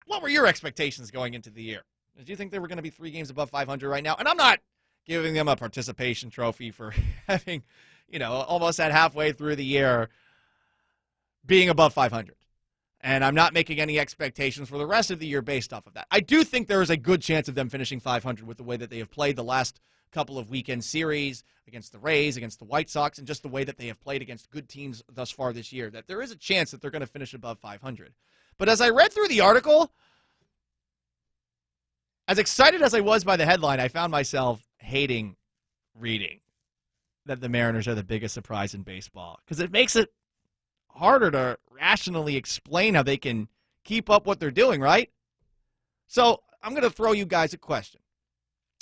what were your expectations going into the year? Did you think they were going to be 3 games above 500 right now? And I'm not giving them a participation trophy for having, almost at halfway through the year being above 500. And I'm not making any expectations for the rest of the year based off of that. I do think there is a good chance of them finishing 500 with the way that they have played the last couple of weekend series against the Rays, against the White Sox, and just the way that they have played against good teams thus far this year, that there is a chance that they're going to finish above 500. But as I read through the article, as excited as I was by the headline, I found myself hating reading that the Mariners are the biggest surprise in baseball, because it makes it harder to rationally explain how they can keep up what they're doing, right? So I'm going to throw you guys a question.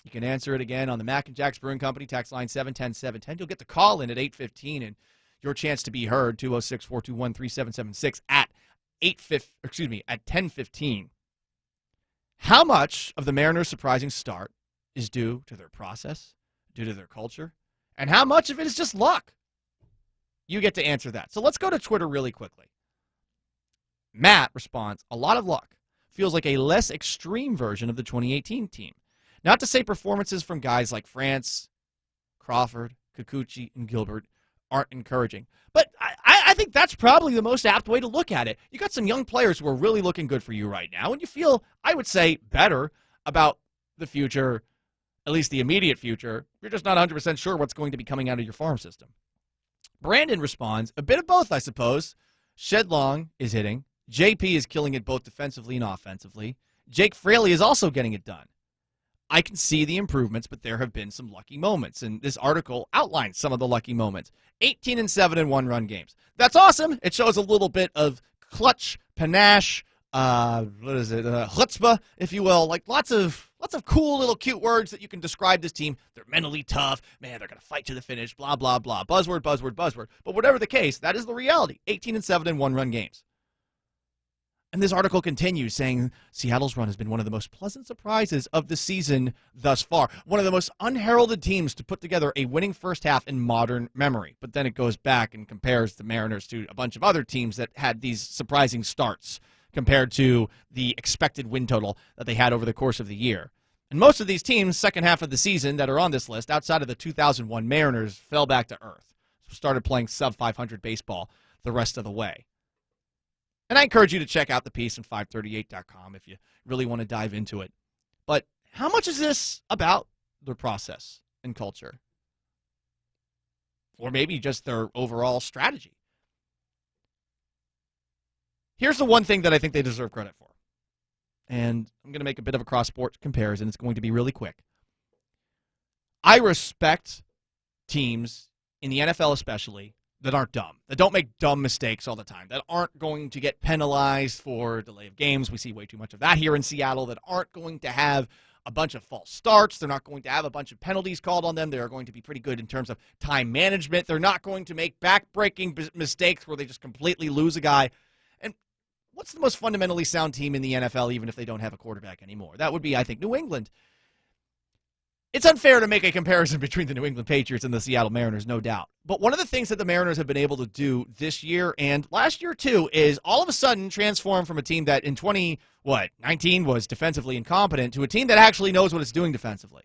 You can answer it again on the Mac and Jack's Brewing Company, text line 710-710. You'll get to call in at 8:15 and your chance to be heard, 206-421-3776 at 10:15. How much of the Mariners' surprising start is due to their process, due to their culture, and how much of it is just luck? You get to answer that. So let's go to Twitter really quickly. Matt responds, a lot of luck. Feels like a less extreme version of the 2018 team. Not to say performances from guys like France, Crawford, Kikuchi, and Gilbert aren't encouraging. But I think that's probably the most apt way to look at it. You got some young players who are really looking good for you right now, and you feel, I would say, better about the future, at least the immediate future. You're just not 100% sure what's going to be coming out of your farm system. Brandon responds, a bit of both, I suppose. Shedlong is hitting. JP is killing it both defensively and offensively. Jake Fraley is also getting it done. I can see the improvements, but there have been some lucky moments, and this article outlines some of the lucky moments. 18-7 in one-run games. That's awesome. It shows a little bit of clutch, panache, chutzpah, if you will, like lots of cool little cute words that you can describe this team. They're mentally tough. Man, they're going to fight to the finish, blah, blah, blah. Buzzword, buzzword, buzzword. But whatever the case, that is the reality. 18-7 in one-run games. And this article continues saying Seattle's run has been one of the most pleasant surprises of the season thus far. One of the most unheralded teams to put together a winning first half in modern memory. But then it goes back and compares the Mariners to a bunch of other teams that had these surprising starts compared to the expected win total that they had over the course of the year. And most of these teams, second half of the season that are on this list, outside of the 2001 Mariners, fell back to earth. Started playing sub-500 baseball the rest of the way. And I encourage you to check out the piece on 538.com if you really want to dive into it. But how much is this about their process and culture? Or maybe just their overall strategy? Here's the one thing that I think they deserve credit for. And I'm going to make a bit of a cross-sport comparison. It's going to be really quick. I respect teams, in the NFL especially, that aren't dumb, that don't make dumb mistakes all the time, that aren't going to get penalized for delay of games. We see way too much of that here in Seattle, that aren't going to have a bunch of false starts. They're not going to have a bunch of penalties called on them. They are going to be pretty good in terms of time management. They're not going to make back-breaking mistakes where they just completely lose a guy. And what's the most fundamentally sound team in the NFL, even if they don't have a quarterback anymore? That would be, I think, New England. It's unfair to make a comparison between the New England Patriots and the Seattle Mariners, no doubt. But one of the things that the Mariners have been able to do this year and last year too is all of a sudden transform from a team that in 2019 was defensively incompetent to a team that actually knows what it's doing defensively.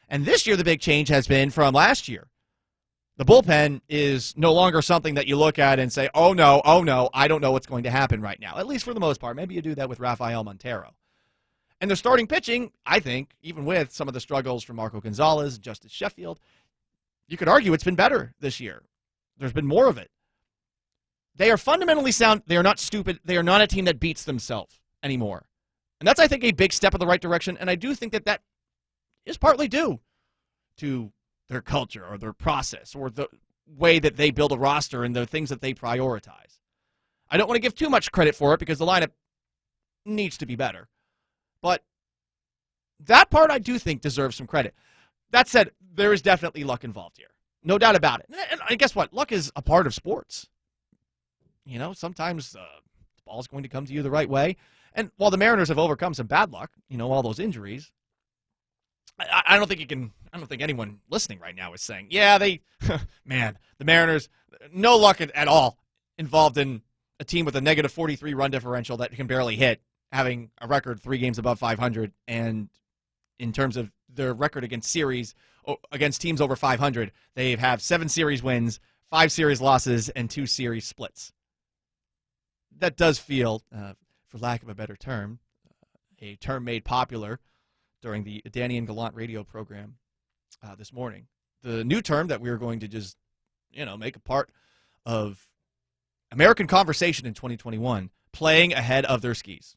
And this year the big change has been from last year. The bullpen is no longer something that you look at and say, oh no, I don't know what's going to happen right now, at least for the most part. Maybe you do that with Rafael Montero. And their starting pitching, I think, even with some of the struggles from Marco Gonzalez, Justice Sheffield, you could argue it's been better this year. There's been more of it. They are fundamentally sound. They are not stupid. They are not a team that beats themselves anymore. And that's, I think, a big step in the right direction. And I do think that that is partly due to their culture or their process or the way that they build a roster and the things that they prioritize. I don't want to give too much credit for it because the lineup needs to be better. But that part I do think deserves some credit. That said, there is definitely luck involved here. No doubt about it. And guess what? Luck is a part of sports. You know, sometimes the ball is going to come to you the right way. And while the Mariners have overcome some bad luck, you know, all those injuries, I don't think anyone listening right now is saying, yeah, the Mariners, no luck at all involved in a team with a negative 43 run differential that can barely hit having a record 3 games above 500, and in terms of their record against teams over 500, they have 7 series wins, 5 series losses, and 2 series splits. That does feel, for lack of a better term, a term made popular during the Danny and Gallant radio program this morning. The new term that we are going to just, make a part of American conversation in 2021, playing ahead of their skis.